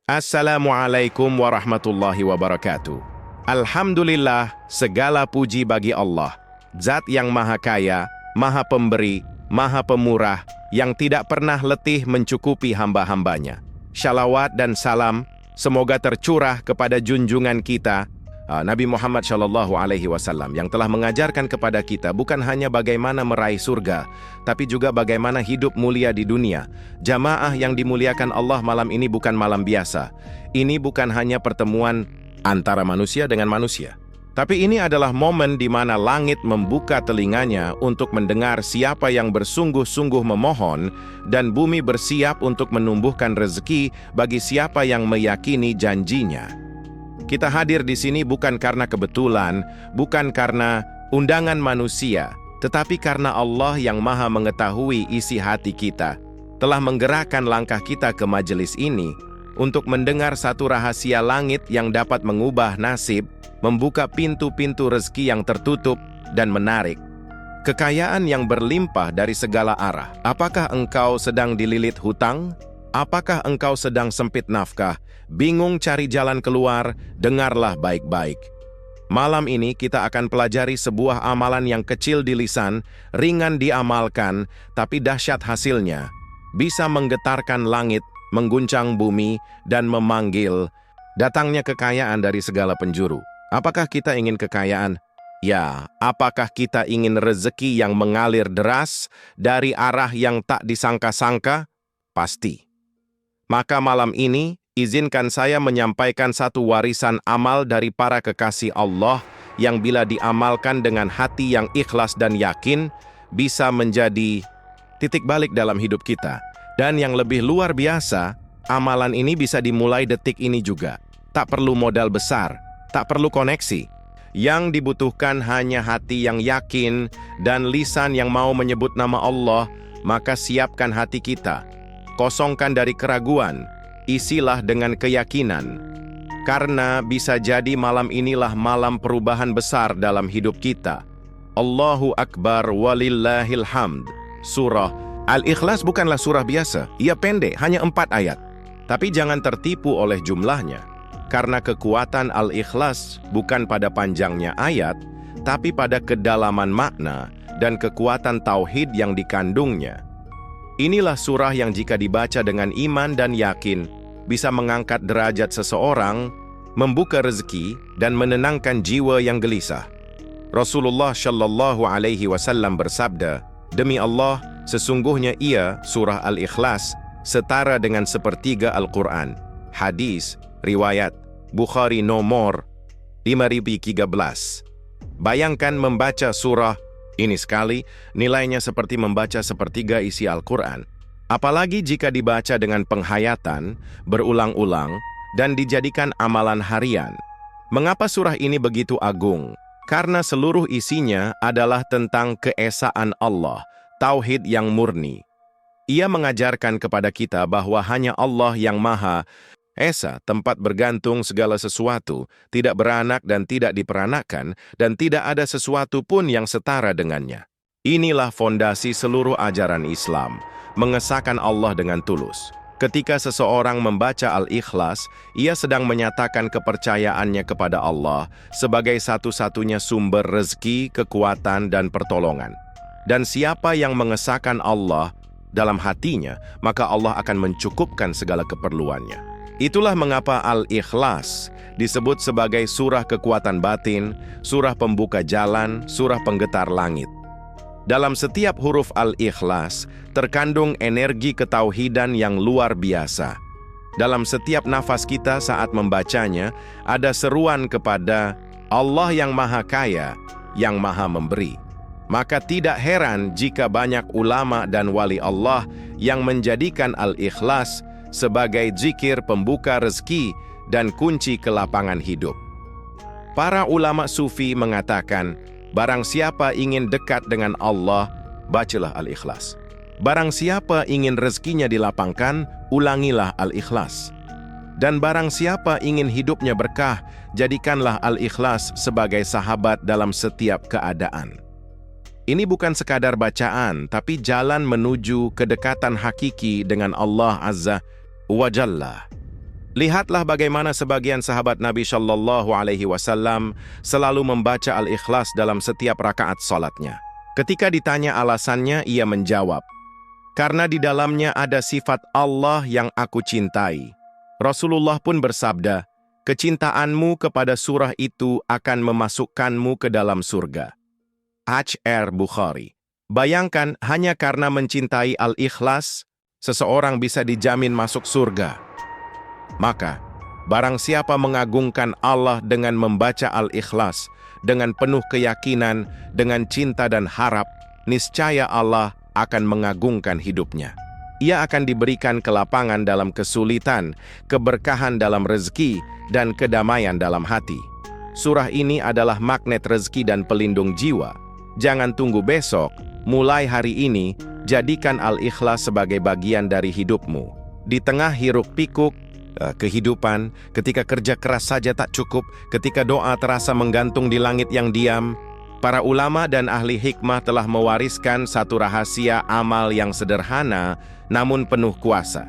Assalamualaikum warahmatullahi wabarakatuh. Alhamdulillah, segala puji bagi Allah, Zat yang Maha Kaya, Maha Pemberi, Maha Pemurah, yang tidak pernah letih mencukupi hamba-hambanya. Shalawat dan salam semoga tercurah kepada junjungan kita, Nabi Muhammad SAW, yang telah mengajarkan kepada kita bukan hanya bagaimana meraih surga, tapi juga bagaimana hidup mulia di dunia. Jamaah yang dimuliakan Allah, malam ini bukan malam biasa. Ini bukan hanya pertemuan antara manusia dengan manusia, tapi ini adalah momen di mana langit membuka telinganya untuk mendengar siapa yang bersungguh-sungguh memohon, dan bumi bersiap untuk menumbuhkan rezeki bagi siapa yang meyakini janjinya. Kita hadir di sini bukan karena kebetulan, bukan karena undangan manusia, tetapi karena Allah yang Maha mengetahui isi hati kita, telah menggerakkan langkah kita ke majelis ini untuk mendengar satu rahasia langit yang dapat mengubah nasib, membuka pintu-pintu rezeki yang tertutup, dan menarik kekayaan yang berlimpah dari segala arah. Apakah engkau sedang dililit hutang? Apakah engkau sedang sempit nafkah, bingung cari jalan keluar? Dengarlah baik-baik. Malam ini kita akan pelajari sebuah amalan yang kecil di lisan, ringan diamalkan, tapi dahsyat hasilnya. Bisa menggetarkan langit, mengguncang bumi, dan memanggil datangnya kekayaan dari segala penjuru. Apakah kita ingin kekayaan? Ya, apakah kita ingin rezeki yang mengalir deras dari arah yang tak disangka-sangka? Pasti. Maka malam ini, izinkan saya menyampaikan satu warisan amal dari para kekasih Allah yang bila diamalkan dengan hati yang ikhlas dan yakin, bisa menjadi titik balik dalam hidup kita. Dan yang lebih luar biasa, amalan ini bisa dimulai detik ini juga. Tak perlu modal besar, tak perlu koneksi. Yang dibutuhkan hanya hati yang yakin dan lisan yang mau menyebut nama Allah. Maka siapkan hati kita. Kosongkan dari keraguan, isilah dengan keyakinan. Karena bisa jadi malam inilah malam perubahan besar dalam hidup kita. Allahu Akbar walillahil hamd. Surah Al-Ikhlas bukanlah surah biasa. Ia pendek, hanya 4 ayat. Tapi jangan tertipu oleh jumlahnya. Karena kekuatan Al-Ikhlas bukan pada panjangnya ayat, tapi pada kedalaman makna dan kekuatan tauhid yang dikandungnya. Inilah surah yang jika dibaca dengan iman dan yakin, bisa mengangkat derajat seseorang, membuka rezeki, dan menenangkan jiwa yang gelisah. Rasulullah Shallallahu Alaihi Wasallam bersabda, "Demi Allah, sesungguhnya ia, surah Al-Ikhlas, setara dengan sepertiga Al-Quran." Hadis, riwayat Bukhari nomor 5013. Bayangkan membaca surah ini sekali, nilainya seperti membaca sepertiga isi Al-Quran. Apalagi jika dibaca dengan penghayatan, berulang-ulang, dan dijadikan amalan harian. Mengapa surah ini begitu agung? Karena seluruh isinya adalah tentang keesaan Allah, tauhid yang murni. Ia mengajarkan kepada kita bahwa hanya Allah yang Maha Esa, tempat bergantung segala sesuatu, tidak beranak dan tidak diperanakan, dan tidak ada sesuatu pun yang setara dengannya. Inilah fondasi seluruh ajaran Islam, mengesahkan Allah dengan tulus. Ketika seseorang membaca Al-Ikhlas, ia sedang menyatakan kepercayaannya kepada Allah sebagai satu-satunya sumber rezeki, kekuatan, dan pertolongan. Dan siapa yang mengesahkan Allah dalam hatinya, maka Allah akan mencukupkan segala keperluannya. Itulah mengapa Al-Ikhlas disebut sebagai surah kekuatan batin, surah pembuka jalan, surah penggetar langit. Dalam setiap huruf Al-Ikhlas terkandung energi ketauhidan yang luar biasa. Dalam setiap nafas kita saat membacanya, ada seruan kepada Allah yang Maha Kaya, yang Maha Memberi. Maka tidak heran jika banyak ulama dan wali Allah yang menjadikan Al-Ikhlas sebagai zikir pembuka rezeki dan kunci kelapangan hidup. Para ulama sufi mengatakan, barang siapa ingin dekat dengan Allah, bacalah Al-Ikhlas. Barang siapa ingin rezekinya dilapangkan, ulangilah Al-Ikhlas. Dan barang siapa ingin hidupnya berkah, jadikanlah Al-Ikhlas sebagai sahabat dalam setiap keadaan. Ini bukan sekadar bacaan, tapi jalan menuju kedekatan hakiki dengan Allah Azza wa Jalla. Lihatlah bagaimana sebagian sahabat Nabi Shallallahu Alaihi Wasallam selalu membaca Al-Ikhlas dalam setiap rakaat salatnya. Ketika ditanya alasannya, ia menjawab, "Karena di dalamnya ada sifat Allah yang aku cintai." Rasulullah pun bersabda, "Kecintaanmu kepada surah itu akan memasukkanmu ke dalam surga." H.R. Bukhari. Bayangkan, hanya karena mencintai Al-Ikhlas, seseorang bisa dijamin masuk surga. Maka, barang siapa mengagungkan Allah dengan membaca Al-Ikhlas, dengan penuh keyakinan, dengan cinta dan harap, niscaya Allah akan mengagungkan hidupnya. Ia akan diberikan kelapangan dalam kesulitan, keberkahan dalam rezeki, dan kedamaian dalam hati. Surah ini adalah magnet rezeki dan pelindung jiwa. Jangan tunggu besok, mulai hari ini, jadikan Al-Ikhlas sebagai bagian dari hidupmu. Di tengah hiruk-pikuk kehidupan, ketika kerja keras saja tak cukup, ketika doa terasa menggantung di langit yang diam, para ulama dan ahli hikmah telah mewariskan satu rahasia amal yang sederhana namun penuh kuasa.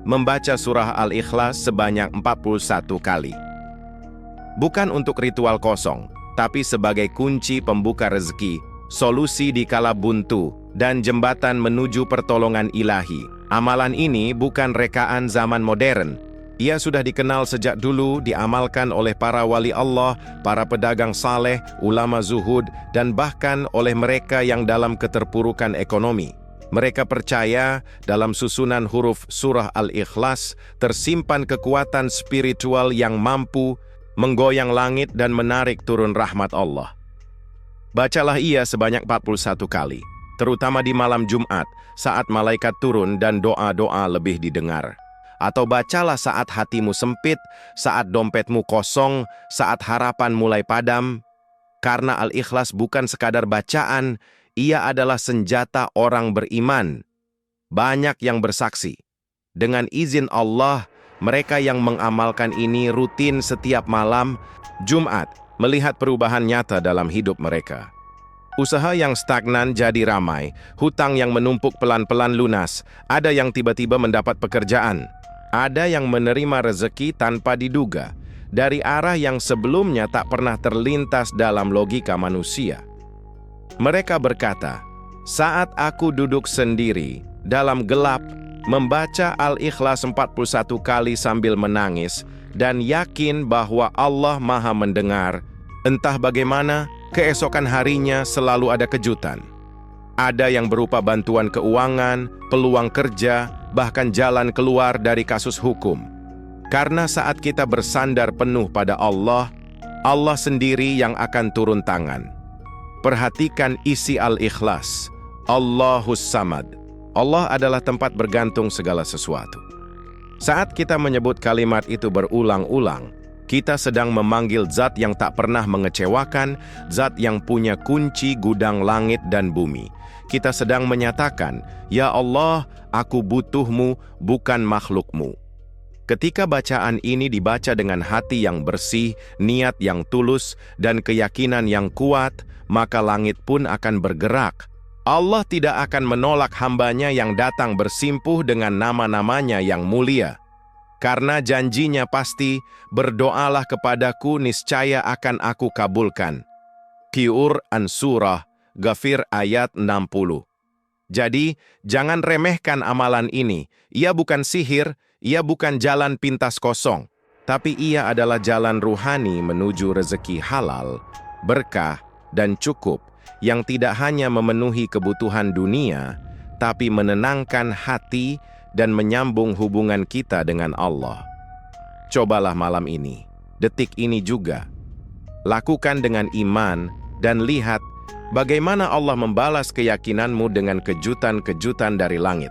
Membaca surah Al-Ikhlas sebanyak 41 kali. Bukan untuk ritual kosong, tapi sebagai kunci pembuka rezeki, solusi di kala buntu, dan jembatan menuju pertolongan ilahi. Amalan ini bukan rekaan zaman modern. Ia sudah dikenal sejak dulu, diamalkan oleh para wali Allah, para pedagang saleh, ulama zuhud, dan bahkan oleh mereka yang dalam keterpurukan ekonomi. Mereka percaya dalam susunan huruf surah Al-Ikhlas tersimpan kekuatan spiritual yang mampu menggoyang langit dan menarik turun rahmat Allah. Bacalah ia sebanyak 41 kali, terutama di malam Jumat, saat malaikat turun dan doa-doa lebih didengar. Atau bacalah saat hatimu sempit, saat dompetmu kosong, saat harapan mulai padam. Karena Al-Ikhlas bukan sekadar bacaan, ia adalah senjata orang beriman. Banyak yang bersaksi. Dengan izin Allah, mereka yang mengamalkan ini rutin setiap malam Jumat, melihat perubahan nyata dalam hidup mereka. Usaha yang stagnan jadi ramai, hutang yang menumpuk pelan-pelan lunas, ada yang tiba-tiba mendapat pekerjaan. Ada yang menerima rezeki tanpa diduga, dari arah yang sebelumnya tak pernah terlintas dalam logika manusia. Mereka berkata, "Saat aku duduk sendiri, dalam gelap, membaca Al-Ikhlas 41 kali sambil menangis, dan yakin bahwa Allah Maha mendengar, entah bagaimana, keesokan harinya selalu ada kejutan. Ada yang berupa bantuan keuangan, peluang kerja, bahkan jalan keluar dari kasus hukum. Karena saat kita bersandar penuh pada Allah, Allah sendiri yang akan turun tangan." Perhatikan isi Al-Ikhlas. Allahus Samad. Allah adalah tempat bergantung segala sesuatu. Saat kita menyebut kalimat itu berulang-ulang, kita sedang memanggil zat yang tak pernah mengecewakan, zat yang punya kunci gudang langit dan bumi. Kita sedang menyatakan, "Ya Allah, aku butuhmu, bukan makhlukmu." Ketika bacaan ini dibaca dengan hati yang bersih, niat yang tulus, dan keyakinan yang kuat, maka langit pun akan bergerak. Allah tidak akan menolak hambanya yang datang bersimpuh dengan nama-namanya yang mulia. Karena janjinya pasti, "Berdoalah kepadaku, niscaya akan aku kabulkan." Quran Surah Ghafir ayat 60. Jadi, jangan remehkan amalan ini. Ia bukan sihir, ia bukan jalan pintas kosong, tapi ia adalah jalan ruhani menuju rezeki halal, berkah, dan cukup, yang tidak hanya memenuhi kebutuhan dunia, tapi menenangkan hati dan menyambung hubungan kita dengan Allah. Cobalah malam ini, detik ini juga. Lakukan dengan iman dan lihat bagaimana Allah membalas keyakinanmu dengan kejutan-kejutan dari langit.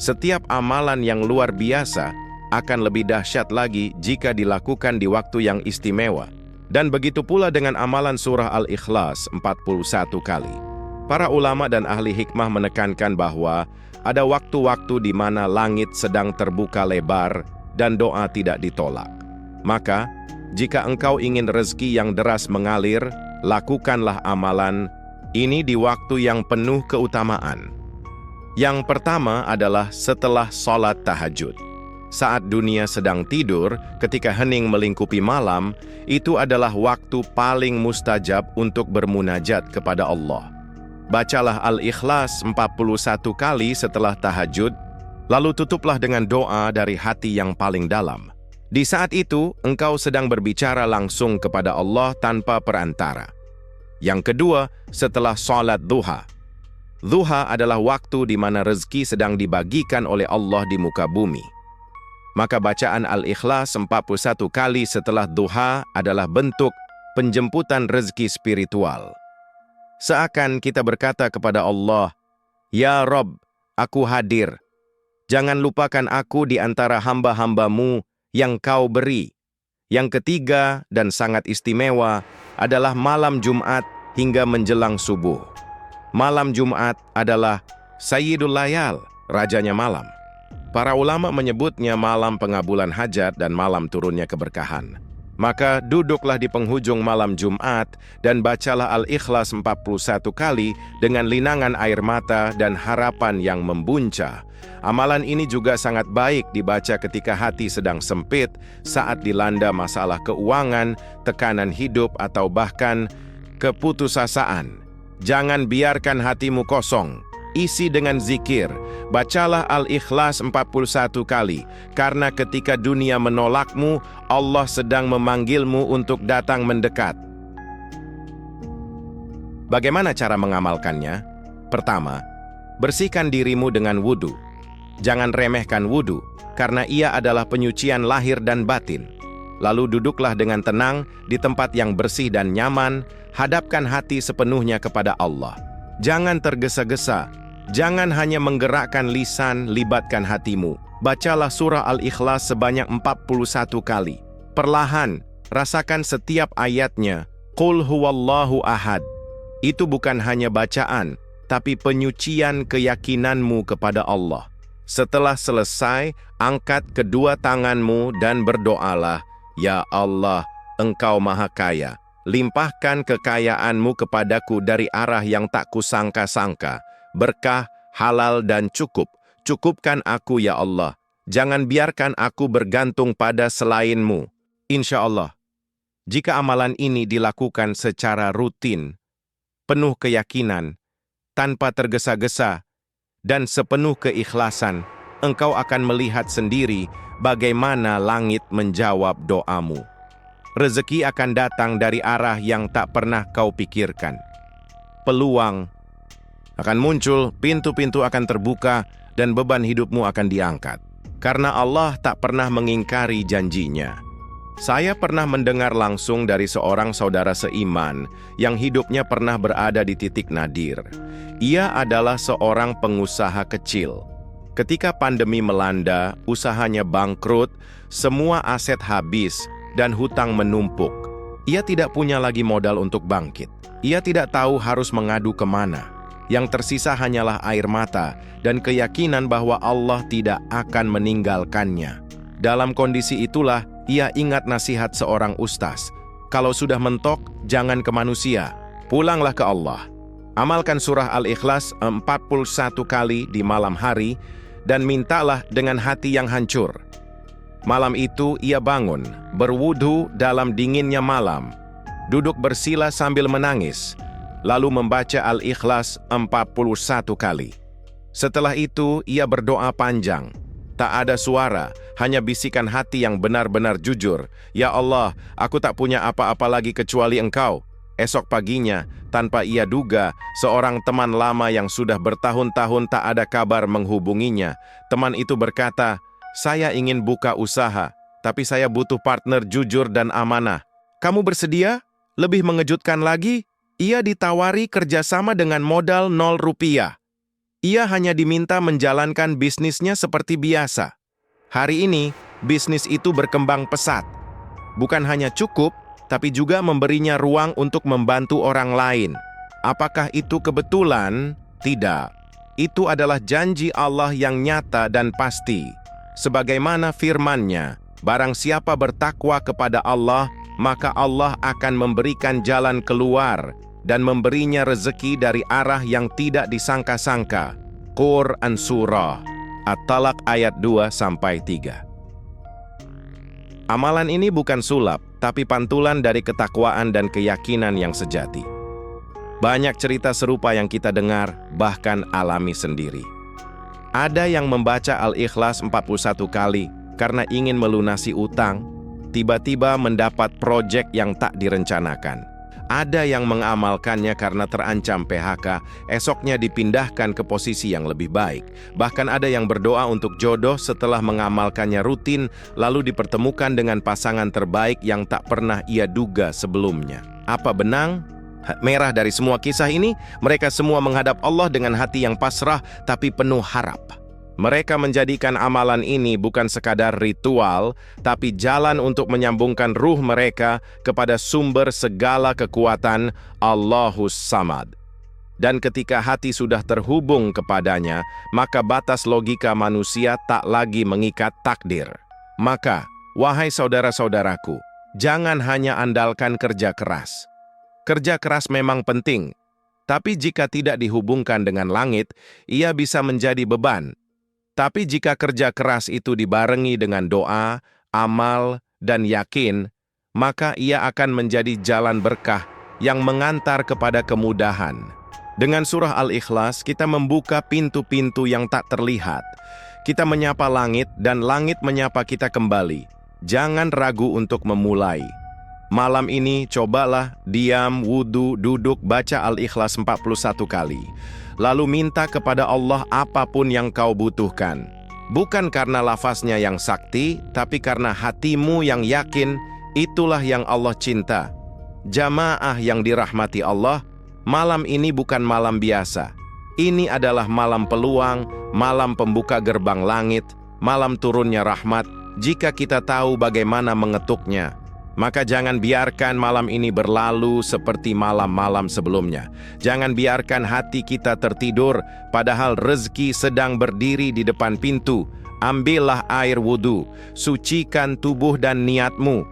Setiap amalan yang luar biasa akan lebih dahsyat lagi jika dilakukan di waktu yang istimewa. Dan begitu pula dengan amalan surah Al-Ikhlas 41 kali. Para ulama dan ahli hikmah menekankan bahwa ada waktu-waktu di mana langit sedang terbuka lebar dan doa tidak ditolak. Maka, jika engkau ingin rezeki yang deras mengalir, lakukanlah amalan ini di waktu yang penuh keutamaan. Yang pertama adalah setelah sholat tahajud. Saat dunia sedang tidur, ketika hening melingkupi malam, itu adalah waktu paling mustajab untuk bermunajat kepada Allah. Bacalah Al-Ikhlas 41 kali setelah tahajud, lalu tutuplah dengan doa dari hati yang paling dalam. Di saat itu, engkau sedang berbicara langsung kepada Allah tanpa perantara. Yang kedua, setelah sholat duha. Duha adalah waktu di mana rezeki sedang dibagikan oleh Allah di muka bumi. Maka bacaan Al-Ikhlas 41 kali setelah duha adalah bentuk penjemputan rezeki spiritual. Seakan kita berkata kepada Allah, "Ya Rob, aku hadir. Jangan lupakan aku di antara hamba-hambamu yang kau beri." Yang ketiga dan sangat istimewa adalah malam Jumat hingga menjelang subuh. Malam Jumat adalah Sayyidul Layal, rajanya malam. Para ulama menyebutnya malam pengabulan hajat dan malam turunnya keberkahan. Maka duduklah di penghujung malam Jumat dan bacalah Al-Ikhlas 41 kali dengan linangan air mata dan harapan yang membuncah. Amalan ini juga sangat baik dibaca ketika hati sedang sempit, saat dilanda masalah keuangan, tekanan hidup, atau bahkan keputusasaan. Jangan biarkan hatimu kosong. Isi dengan zikir. Bacalah Al-Ikhlas 41 kali, karena ketika dunia menolakmu, Allah sedang memanggilmu untuk datang mendekat. Bagaimana cara mengamalkannya? Pertama, bersihkan dirimu dengan wudu. Jangan remehkan wudu, karena ia adalah penyucian lahir dan batin. Lalu duduklah dengan tenang di tempat yang bersih dan nyaman, hadapkan hati sepenuhnya kepada Allah. Jangan tergesa-gesa, jangan hanya menggerakkan lisan, libatkan hatimu. Bacalah surah Al-Ikhlas sebanyak 41 kali. Perlahan, rasakan setiap ayatnya. Qul huwallahu ahad. Itu bukan hanya bacaan, tapi penyucian keyakinanmu kepada Allah. Setelah selesai, angkat kedua tanganmu dan berdoalah, "Ya Allah, Engkau Maha Kaya. Limpahkan kekayaanmu kepadaku dari arah yang tak kusangka-sangka. Berkah, halal dan cukup. Cukupkan aku ya Allah. Jangan biarkan aku bergantung pada selainmu." Insya Allah, jika amalan ini dilakukan secara rutin, penuh keyakinan, tanpa tergesa-gesa, dan sepenuh keikhlasan, engkau akan melihat sendiri bagaimana langit menjawab doamu. Rezeki akan datang dari arah yang tak pernah kau pikirkan. Peluang akan muncul, pintu-pintu akan terbuka, dan beban hidupmu akan diangkat. Karena Allah tak pernah mengingkari janjinya. Saya pernah mendengar langsung dari seorang saudara seiman yang hidupnya pernah berada di titik nadir. Ia adalah seorang pengusaha kecil. Ketika pandemi melanda, usahanya bangkrut, semua aset habis, dan hutang menumpuk. Ia tidak punya lagi modal untuk bangkit. Ia tidak tahu harus mengadu kemana. Yang tersisa hanyalah air mata dan keyakinan bahwa Allah tidak akan meninggalkannya. Dalam kondisi itulah, ia ingat nasihat seorang ustaz. Kalau sudah mentok, jangan ke manusia. Pulanglah ke Allah. Amalkan surah Al-Ikhlas 41 kali di malam hari dan mintalah dengan hati yang hancur. Malam itu ia bangun, berwudu dalam dinginnya malam, duduk bersila sambil menangis, lalu membaca Al-Ikhlas 41 kali. Setelah itu ia berdoa panjang. Tak ada suara, hanya bisikan hati yang benar-benar jujur. "Ya Allah, aku tak punya apa-apa lagi kecuali Engkau." Esok paginya, tanpa ia duga, seorang teman lama yang sudah bertahun-tahun tak ada kabar menghubunginya. Teman itu berkata, "Saya ingin buka usaha, tapi saya butuh partner jujur dan amanah. Kamu bersedia?" Lebih mengejutkan lagi, ia ditawari kerjasama dengan modal 0 rupiah. Ia hanya diminta menjalankan bisnisnya seperti biasa. Hari ini, bisnis itu berkembang pesat. Bukan hanya cukup, tapi juga memberinya ruang untuk membantu orang lain. Apakah itu kebetulan? Tidak. Itu adalah janji Allah yang nyata dan pasti. Sebagaimana firman-Nya, barang siapa bertakwa kepada Allah, maka Allah akan memberikan jalan keluar dan memberinya rezeki dari arah yang tidak disangka-sangka. Quran Surah At-Talaq ayat 2-3. Amalan ini bukan sulap, tapi pantulan dari ketakwaan dan keyakinan yang sejati. Banyak cerita serupa yang kita dengar, bahkan alami sendiri. Ada yang membaca Al-Ikhlas 41 kali karena ingin melunasi utang, tiba-tiba mendapat proyek yang tak direncanakan. Ada yang mengamalkannya karena terancam PHK, esoknya dipindahkan ke posisi yang lebih baik. Bahkan ada yang berdoa untuk jodoh setelah mengamalkannya rutin, lalu dipertemukan dengan pasangan terbaik yang tak pernah ia duga sebelumnya. Apa benang merah dari semua kisah ini? Mereka semua menghadap Allah dengan hati yang pasrah, tapi penuh harap. Mereka menjadikan amalan ini bukan sekadar ritual, tapi jalan untuk menyambungkan ruh mereka kepada sumber segala kekuatan, Allahus Samad. Dan ketika hati sudah terhubung kepadanya, maka batas logika manusia tak lagi mengikat takdir. Maka, wahai saudara-saudaraku, jangan hanya andalkan kerja keras. Kerja keras memang penting, tapi jika tidak dihubungkan dengan langit, ia bisa menjadi beban. Tapi jika kerja keras itu dibarengi dengan doa, amal, dan yakin, maka ia akan menjadi jalan berkah yang mengantar kepada kemudahan. Dengan surah Al-Ikhlas, kita membuka pintu-pintu yang tak terlihat. Kita menyapa langit dan langit menyapa kita kembali. Jangan ragu untuk memulai. Malam ini cobalah diam, wudu, duduk, baca Al-Ikhlas 41 kali. Lalu minta kepada Allah apapun yang kau butuhkan. Bukan karena lafaznya yang sakti, tapi karena hatimu yang yakin, itulah yang Allah cinta. Jamaah yang dirahmati Allah, malam ini bukan malam biasa. Ini adalah malam peluang, malam pembuka gerbang langit, malam turunnya rahmat, jika kita tahu bagaimana mengetuknya. Maka jangan biarkan malam ini berlalu seperti malam-malam sebelumnya. Jangan biarkan hati kita tertidur, padahal rezeki sedang berdiri di depan pintu. Ambillah air wudhu, sucikan tubuh dan niatmu.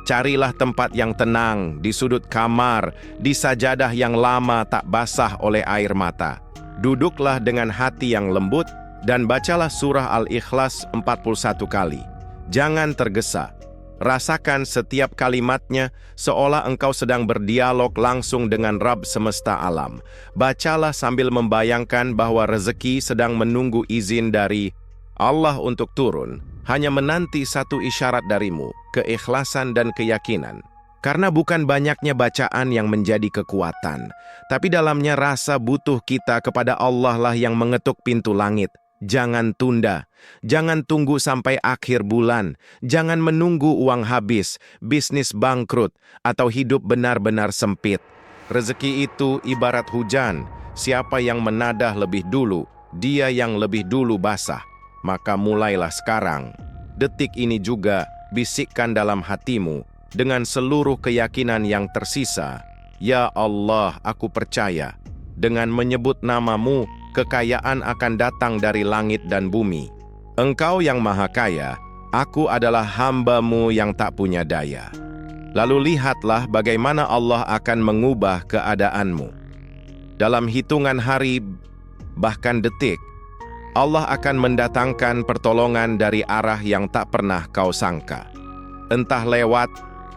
Carilah tempat yang tenang, di sudut kamar, di sajadah yang lama tak basah oleh air mata. Duduklah dengan hati yang lembut, dan bacalah surah Al-Ikhlas 41 kali. Jangan tergesa. Rasakan setiap kalimatnya seolah engkau sedang berdialog langsung dengan Rabb semesta alam. Bacalah sambil membayangkan bahwa rezeki sedang menunggu izin dari Allah untuk turun, hanya menanti satu isyarat darimu, keikhlasan dan keyakinan. Karena bukan banyaknya bacaan yang menjadi kekuatan, tapi dalamnya rasa butuh kita kepada Allah lah yang mengetuk pintu langit. Jangan tunda, jangan tunggu sampai akhir bulan, jangan menunggu uang habis, bisnis bangkrut, atau hidup benar-benar sempit. Rezeki itu ibarat hujan, siapa yang menadah lebih dulu, dia yang lebih dulu basah. Maka mulailah sekarang. Detik ini juga bisikkan dalam hatimu, dengan seluruh keyakinan yang tersisa. Ya Allah, aku percaya, dengan menyebut namamu, kekayaan akan datang dari langit dan bumi. Engkau yang maha kaya, aku adalah hamba-Mu yang tak punya daya. Lalu lihatlah bagaimana Allah akan mengubah keadaanmu. Dalam hitungan hari, bahkan detik, Allah akan mendatangkan pertolongan dari arah yang tak pernah kau sangka. Entah lewat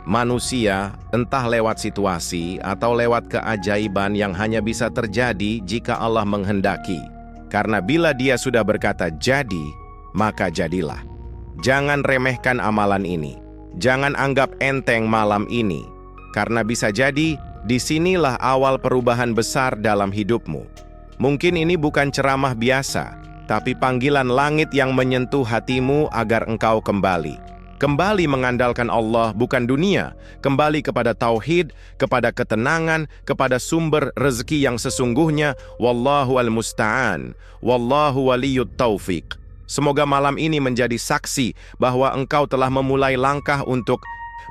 manusia, entah lewat situasi, atau lewat keajaiban yang hanya bisa terjadi jika Allah menghendaki. Karena bila Dia sudah berkata jadi, maka jadilah. Jangan remehkan amalan ini. Jangan anggap enteng malam ini. Karena bisa jadi, disinilah awal perubahan besar dalam hidupmu. Mungkin ini bukan ceramah biasa, tapi panggilan langit yang menyentuh hatimu agar engkau kembali. Kembali mengandalkan Allah, bukan dunia. Kembali kepada tauhid, kepada ketenangan, kepada sumber rezeki yang sesungguhnya. Wallahu al-musta'an. Wallahu waliyut taufiq. Semoga malam ini menjadi saksi bahwa engkau telah memulai langkah untuk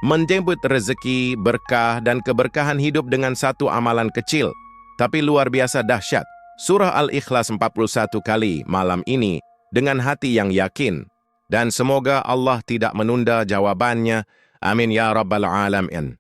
menjemput rezeki, berkah, dan keberkahan hidup dengan satu amalan kecil, tapi luar biasa dahsyat. Surah Al-Ikhlas 41 kali malam ini dengan hati yang yakin. Dan semoga Allah tidak menunda jawabannya. Amin ya Rabbal Alamin.